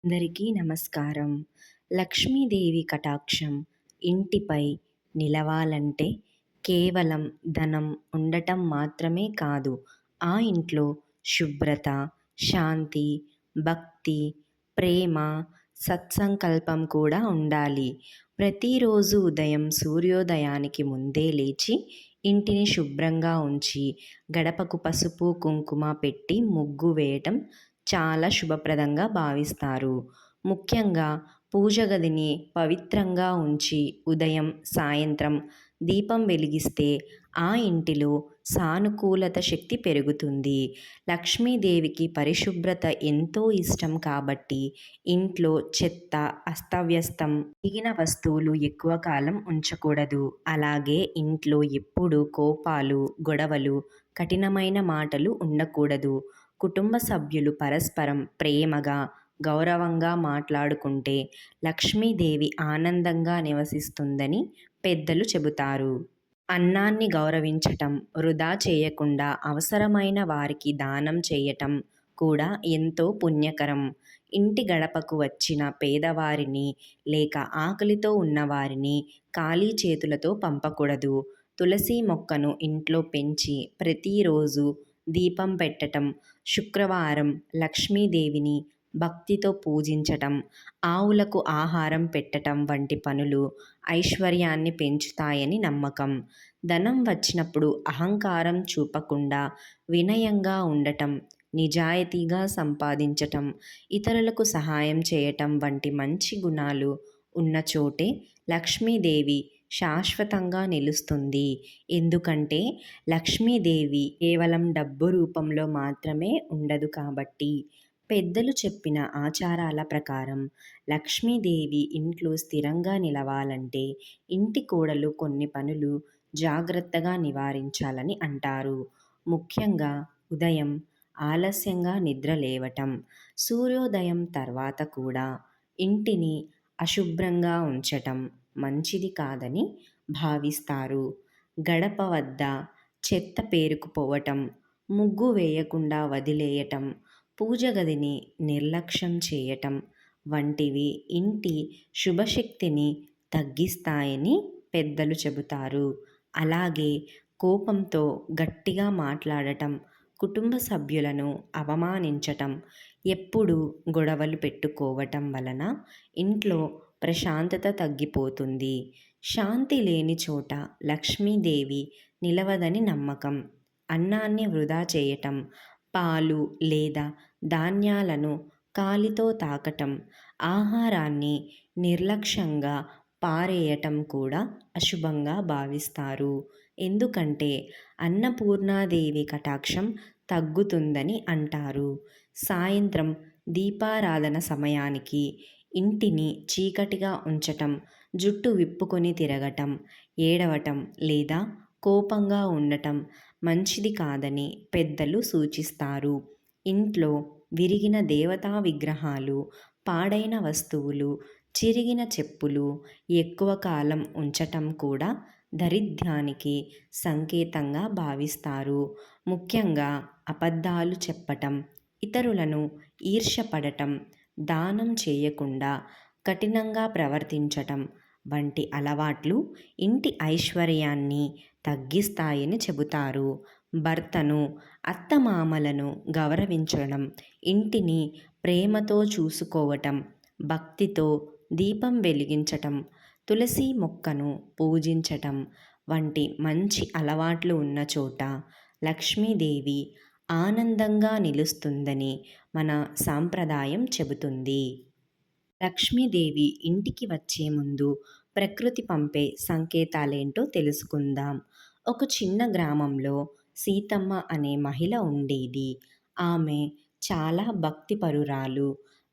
అందరికీ నమస్కారం. లక్ష్మీదేవి కటాక్షం ఇంటిపై నిలవాలంటే కేవలం ధనం ఉండటం మాత్రమే కాదు, ఆ ఇంట్లో శుభ్రత, శాంతి, భక్తి, ప్రేమ, సత్సంకల్పం కూడా ఉండాలి. ప్రతిరోజు ఉదయం సూర్యోదయానికి ముందే లేచి ఇంటిని శుభ్రంగా ఉంచి గడపకు పసుపు, కుంకుమ పెట్టి ముగ్గు వేయటం చాలా శుభప్రదంగా భావిస్తారు. ముఖ్యంగా పూజ గదిని పవిత్రంగా ఉంచి ఉదయం, సాయంత్రం దీపం వెలిగిస్తే ఆ ఇంటిలో సానుకూలత శక్తి పెరుగుతుంది. లక్ష్మీదేవికి పరిశుభ్రత ఎంతో ఇష్టం కాబట్టి ఇంట్లో చెత్త, అస్తవ్యస్తం, మిగిలిన వస్తువులు ఎక్కువ కాలం ఉంచకూడదు. అలాగే ఇంట్లో ఎప్పుడూ కోపాలు, గొడవలు, కఠినమైన మాటలు ఉండకూడదు. కుటుంబ సభ్యులు పరస్పరం ప్రేమగా, గౌరవంగా మాట్లాడుకుంటే లక్ష్మీదేవి ఆనందంగా నివసిస్తుందని పెద్దలు చెబుతారు. అన్నాన్ని గౌరవించటం, వృధా చేయకుండా అవసరమైన వారికి దానం చేయటం కూడా ఎంతో పుణ్యకరం. ఇంటి గడపకు వచ్చిన పేదవారిని లేక ఆకలితో ఉన్నవారిని ఖాళీ చేతులతో పంపకూడదు. తులసి మొక్కను ఇంట్లో పెంచి ప్రతిరోజు దీపం పెట్టటం, శుక్రవారం లక్ష్మీదేవిని భక్తితో పూజించటం, ఆవులకు ఆహారం పెట్టటం వంటి పనులు ఐశ్వర్యాన్ని పెంచుతాయని నమ్మకం. ధనం వచ్చినప్పుడు అహంకారం చూపకుండా వినయంగా ఉండటం, నిజాయితీగా సంపాదించటం, ఇతరులకు సహాయం చేయటం వంటి మంచి గుణాలు ఉన్న చోటే లక్ష్మీదేవి శాశ్వతంగా నిలుస్తుంది. ఎందుకంటే లక్ష్మీదేవి కేవలం డబ్బు రూపంలో మాత్రమే ఉండదు కాబట్టి. పెద్దలు చెప్పిన ఆచారాల ప్రకారం లక్ష్మీదేవి ఇంట్లో స్థిరంగా నిలవాలంటే ఇంటి కోడలు కొన్ని పనులు జాగ్రత్తగా నివారించాలని అంటారు. ముఖ్యంగా ఉదయం ఆలస్యంగా నిద్ర లేవటం, సూర్యోదయం తర్వాత కూడా ఇంటిని అశుభ్రంగా ఉంచటం మంచిది కాదని భావిస్తారు. గడప వద్ద చెత్త పేరుకుపోవటం, ముగ్గు వేయకుండా వదిలేయటం, పూజ గదిని నిర్లక్ష్యం చేయటం వంటివి ఇంటి శుభశక్తిని తగ్గిస్తాయని పెద్దలు చెబుతారు. అలాగే కోపంతో గట్టిగా మాట్లాడటం, కుటుంబ సభ్యులను అవమానించటం, ఎప్పుడూ గొడవలు పెట్టుకోవటం వలన ఇంట్లో ప్రశాంతత తగ్గిపోతుంది. శాంతి లేని చోట లక్ష్మీదేవి నిలవదని నమ్మకం. అన్నాన్ని వృధా చేయటం, పాలు లేదా ధాన్యాలను కాలితో తాకటం, ఆహారాన్ని నిర్లక్ష్యంగా పారేయటం కూడా అశుభంగా భావిస్తారు. ఎందుకంటే అన్నపూర్ణాదేవి కటాక్షం తగ్గుతుందని అంటారు. సాయంత్రం దీపారాధన సమయానికి ఇంటిని చీకటిగా ఉంచటం, జుట్టు విప్పుకొని తిరగటం, ఏడవటం లేదా కోపంగా ఉండటం మంచిది కాదని పెద్దలు సూచిస్తారు. ఇంట్లో విరిగిన దేవతా విగ్రహాలు, పాడైన వస్తువులు, చిరిగిన చెప్పులు ఎక్కువ కాలం ఉంచటం కూడా దరిద్రానికి సంకేతంగా భావిస్తారు. ముఖ్యంగా అబద్ధాలు చెప్పటం, ఇతరులను ఈర్ష్యపడటం, దానం చేయకుండా కఠినంగా ప్రవర్తించటం వంటి అలవాట్లు ఇంటి ఐశ్వర్యాన్ని తగ్గిస్తాయని చెబుతారు. భర్తను, అత్తమామలను గౌరవించడం, ఇంటిని ప్రేమతో చూసుకోవటం, భక్తితో దీపం వెలిగించటం, తులసి మొక్కను పూజించటం వంటి మంచి అలవాట్లు ఉన్న చోట లక్ష్మీదేవి ఆనందంగా నిలుస్తుందని మన సాంప్రదాయం చెబుతుంది. లక్ష్మీదేవి ఇంటికి వచ్చే ముందు ప్రకృతి పంపే సంకేతాలేంటో తెలుసుకుందాం. ఒక చిన్న గ్రామంలో సీతమ్మ అనే మహిళ ఉండేది. ఆమె చాలా భక్తిపరురాలు.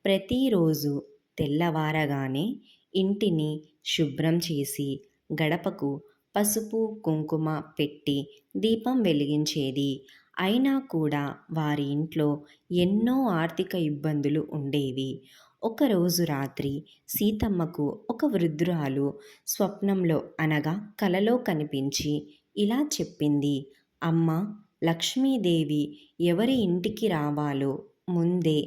ప్రతిరోజు తెల్లవారగానే ఇంటిని శుభ్రం చేసి గడపకు పసుపు, కుంకుమ పెట్టి దీపం వెలిగించేది. అయినా కూడా వారి ఇంట్లో ఎన్నో ఆర్థిక ఇబ్బందులు ఉండేవి. ఒకరోజు రాత్రి సీతమ్మకు ఒక వృద్ధురాలు స్వప్నంలో అనగా కలలో కనిపించి ఇలా చెప్పింది: అమ్మా, లక్ష్మీదేవి ఎవరి ఇంటికి రావాలో ముందే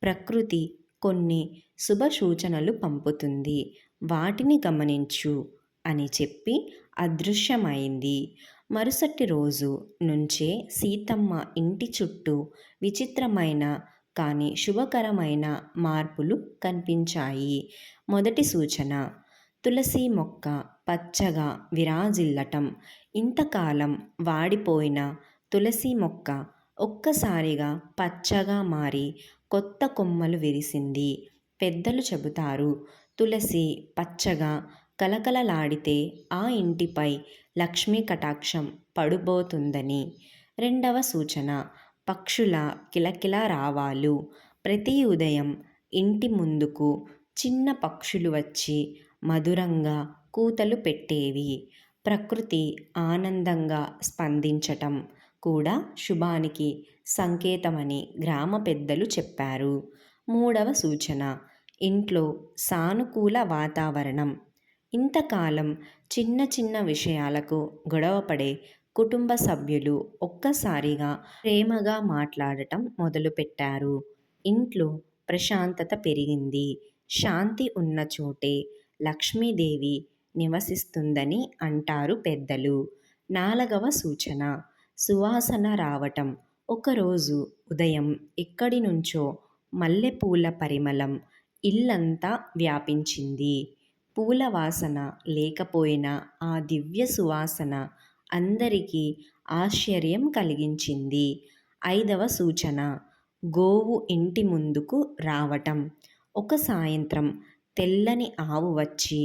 ప్రకృతి కొన్ని శుభ సూచనలు పంపుతుంది. వాటిని గమనించు అని చెప్పి అదృశ్యమైంది. మరుసటి రోజు నుంచే సీతమ్మ ఇంటి చుట్టూ విచిత్రమైన కానీ శుభకరమైన మార్పులు కనిపించాయి. మొదటి సూచన, తులసి మొక్క పచ్చగా విరాజిల్లటం. ఇంతకాలం వాడిపోయిన తులసి మొక్క ఒక్కసారిగా పచ్చగా మారి కొత్త కొమ్మలు విరిసింది. పెద్దలు చెబుతారు, తులసి పచ్చగా కలకలలాడితే ఆ ఇంటిపై లక్ష్మీ కటాక్షం పడుబోతుందని. రెండవ సూచన, పక్షుల కిలకిల రావాలు. ప్రతి ఉదయం ఇంటి ముందుకు చిన్న పక్షులు వచ్చి మధురంగా కూతలు పెట్టేవి. ప్రకృతి ఆనందంగా స్పందించటం కూడా శుభానికి సంకేతమని గ్రామ పెద్దలు చెప్పారు. మూడవ సూచన, ఇంట్లో సానుకూల వాతావరణం. ఇంతకాలం చిన్న చిన్న విషయాలకు గొడవపడే కుటుంబ సభ్యులు ఒక్కసారిగా ప్రేమగా మాట్లాడటం మొదలుపెట్టారు. ఇంట్లో ప్రశాంతత పెరిగింది. శాంతి ఉన్న చోటే లక్ష్మీదేవి నివసిస్తుందని అంటారు పెద్దలు. నాలుగవ సూచన, సువాసన రావటం. ఒకరోజు ఉదయం ఎక్కడి నుంచో మల్లెపూల పరిమళం ఇల్లంతా వ్యాపించింది. పూల వాసన లేకపోయినా ఆ దివ్య సువాసన అందరికీ ఆశ్చర్యం కలిగించింది. ఐదవ సూచన, గోవు ఇంటి ముందుకు రావటం. ఒక సాయంత్రం తెల్లని ఆవు వచ్చి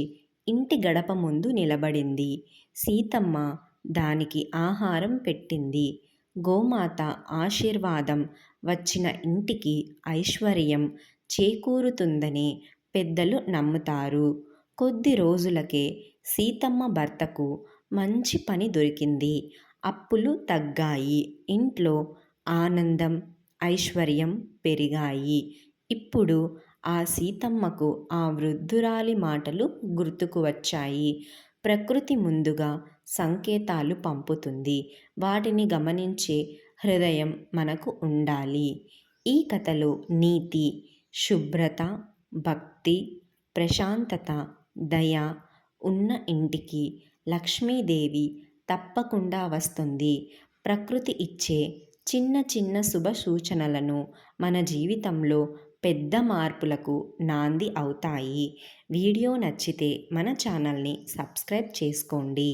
ఇంటి గడప ముందు నిలబడింది. సీతమ్మ దానికి ఆహారం పెట్టింది. గోమాత ఆశీర్వాదం వచ్చిన ఇంటికి ఐశ్వర్యం చేకూరుతుందని పెద్దలు నమ్ముతారు. కొద్ది రోజులకే సీతమ్మ భర్తకు మంచి పని దొరికింది. అప్పులు తగ్గాయి. ఇంట్లో ఆనందం, ఐశ్వర్యం పెరిగాయి. ఇప్పుడు ఆ సీతమ్మకు ఆ వృద్ధురాలి మాటలు గుర్తుకు వచ్చాయి. ప్రకృతి ముందుగా సంకేతాలు పంపుతుంది. వాటిని గమనించే హృదయం మనకు ఉండాలి. ఈ కథలో నీతి, శుభ్రత, భక్తి, ప్రశాంతత, దయ ఉన్న ఇంటికి లక్ష్మీదేవి తప్పకుండా వస్తుంది. ప్రకృతి ఇచ్చే చిన్న చిన్న శుభ సూచనలను మన జీవితంలో పెద్ద మార్పులకు నాంది అవుతాయి. వీడియో నచ్చితే మన ఛానల్ని సబ్స్క్రైబ్ చేసుకోండి.